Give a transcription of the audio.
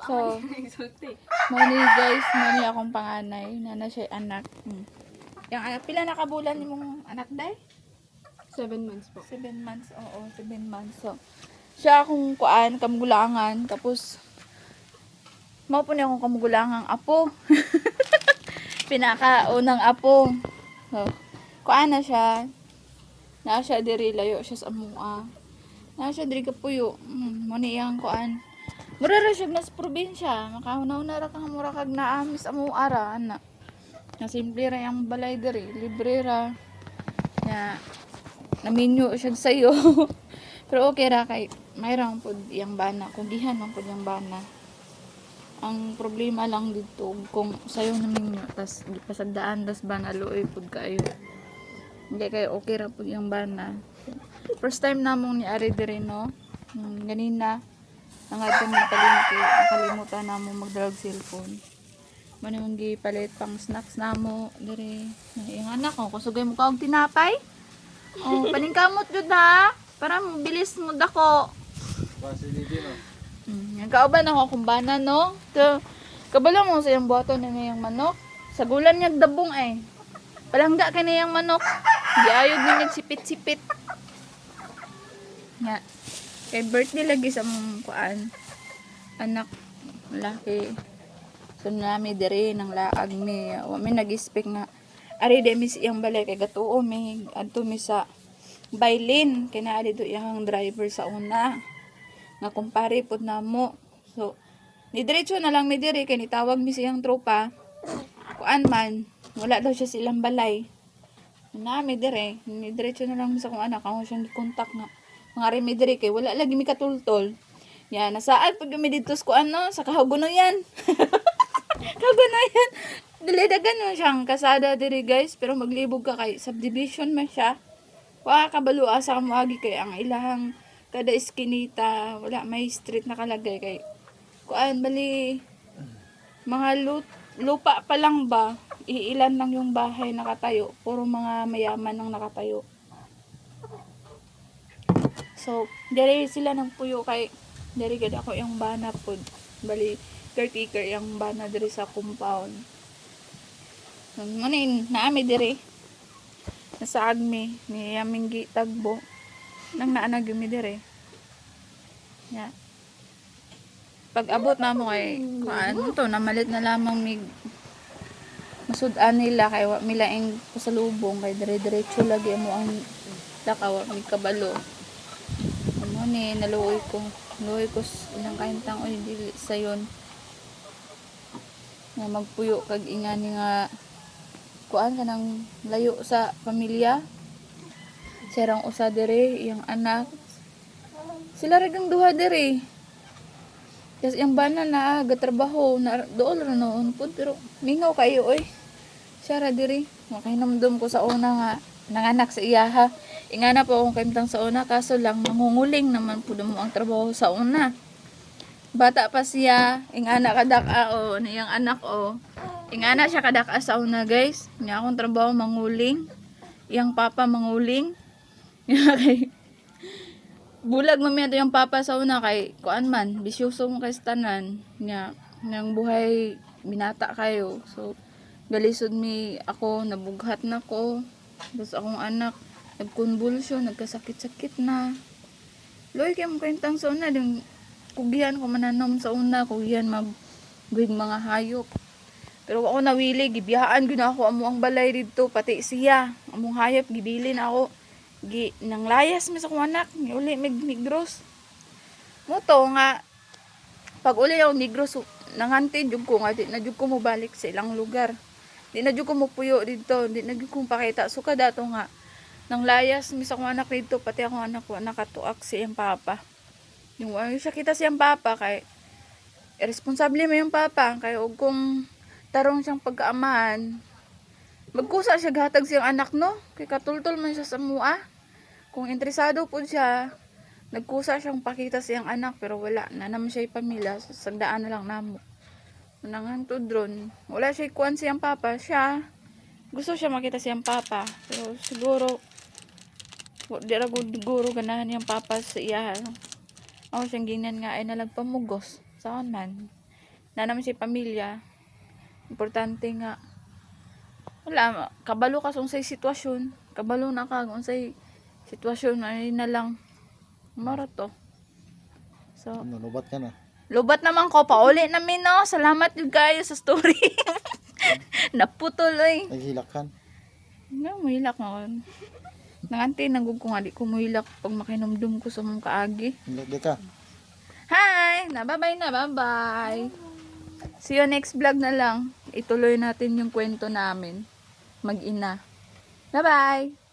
So, mani guys, mani akong panganay, na siya anak. Yung anak, pila nakabulan yung anak day? 7 months po. 7 months, oo, 7 months. So, siya akong kuan, kamugulangan, tapos, mao po niya akong kamugulangang apo. Pinakaunang apo. So, kuan na siya diri, layo siya sa amua. Na siya diri kapuyo. Muni iyang kuan. Mura ra siya nas probinsya. Makahunaw-na ra kang mura kag naamis amua ra ana. Na simple ra yang balay diri, libre ra. Ya naminyo siya sayo. Pero okay ra kay mayroong pud iyang bana, kugihan man pud iyang bana. Ang problema lang dito kung sayo naminyo tas gipasagdaan tas bana luoy pud kayo. Hindi kayo okay ra pud iyang bana. First time namong ni ari diri no. Ganina nangadto ng palengke, nakalimutan namo magdrag cellphone. Mani mong gipalit pang snacks namo diri. Yung anak ko kusugay mo ka og tinapay. Oh, paningkamot jud ha. Para bilis mo dako. Facility no. Kauban ako kumbana no. To kabalo mo sa iyang buhaton na niyang manok. Sa gulan niya dabong ay. Palangga ka niyang manok. Giayod niya sipit-sipit. Nga. Kay birthday lagi sa mong kuan. Anak laki. So nami diri nang laag mi. Wa mi nag-expect nga ari de mi siyang balay kay gatuo mi adto mi sa Bailin kay naa dito iyang driver sa una. Nga kumpare pud namo. So ni diretso na lang mi diri kay nitawag mi siyang tropa. Kuan man wala daw siya silang balay. Nami diri, ni diretso na lang mi sa kong anak ako siyang gi-contact nga. Mga remi diri kay wala lagi mi katultol. Ya, nasaad pag mi dito sa ano, sa Kahugunoyan. Kahugunoyan. Dili dagan mo siyang kasada diri guys, pero maglibog ka kay subdivision man siya. Wa kabalo asa mo agi kay ang ilahang kada iskinita, wala may street nakalagay kay kuan bali mga lupa pa lang ba, iilan lang yung bahay nakatayo, puro mga mayaman ang nakatayo. So, diri sila ng puyo kay diri gid ako yung bana pod. Bali caretaker yung bana diri sa compound. Manin naami diri. Nasa agmi ni aming gitagbo. Nang naanag mi diri. Ya. Pag abot na mo kay kuan to namalit na lamang mig masud-an nila kay wa milaing pasalubong kay dire-diretso lagi mo ang lakaw mig kabalo. Ano ni naluoy ko ilang kahintang oy dili sayon nga magpuyo kag ingani nga kuan kanang layo sa pamilya serang usa diri iyang anak sila ragang duha diri kas iyang bana na gatrabaho na dool ra noon pud pero mingaw kayo oy siya ra diri makahinumdum ko sa una nga nanganak sa iya ha. Ingana po akong kaimtang sa una kaso lang mangunguling naman po mo ang trabaho sa una. Bata pa siya, ingana kadaka o niyang anak o. Ingana siya kadaka sa una guys. Niya akong trabaho manguling. Iyang papa manguling. Kay bulag mamaya yung papa sa una kay kuan man bisyoso mo kay tanan. Niya nang buhay binata kayo. So galisod mi ako nabughat na ko. Tapos akong anak, nagkonvulsyon, nagkasakit-sakit na. Loy, kaya mo kaintang sa una, yung kugihan ko mananom sa una, kugihan magbuhig mga hayop. Pero ako nawili, gibiyahaan ko na ako amuang balay dito, pati siya, among hayop, gibilin ako. Nang layas mi sa akong anak, uli Migros. Muto nga, pag uli ako Migros, nangantid jud ko nga, di na jud ko mo balik sa ilang lugar. Di na jud ko mupuyo dito, di na jud ko pakita. So kada to nga nang layas mi sa akong anak dito, pati akong anak ko nakatuak si iyang papa. Yung siya kita siyang papa kay irresponsable mo yung papa kay og kung tarong siyang pagkaamahan, magkusa siya gahatag siyang anak no, kay katultol man siya sa mua. Kung interesado po siya, nagkusa siyang pakita siyang anak pero wala na naman siya pamilya, sagdaan na lang namo. Nanghantod ron. Wala siya kuan siyang papa. Siya, gusto siya makita siyang papa. Pero siguro, di ra guro ganahan yung papa sa iya. Ako siyang ginan nga ay nalagpamugos. Saan man. na naman si pamilya. Importante nga. Wala, kabalo ka sa sitwasyon. Kabalo na ka kung sitwasyon. Ay na lang. Maro to. So, Ano, lubat ka na. lubat naman ko. Pauli namin, no? Salamat yun kayo sa story. Naputol, eh. Naghilakan. No, muhilak nga. Nanganti, nagug ko nga. Di ko muhilak pag makinumdum ko sa mga kaagi. Hindi ka. Hi! Bye-bye na. Bye-bye. See you next vlog na lang. Ituloy natin yung kwento namin. Mag-ina. Bye-bye!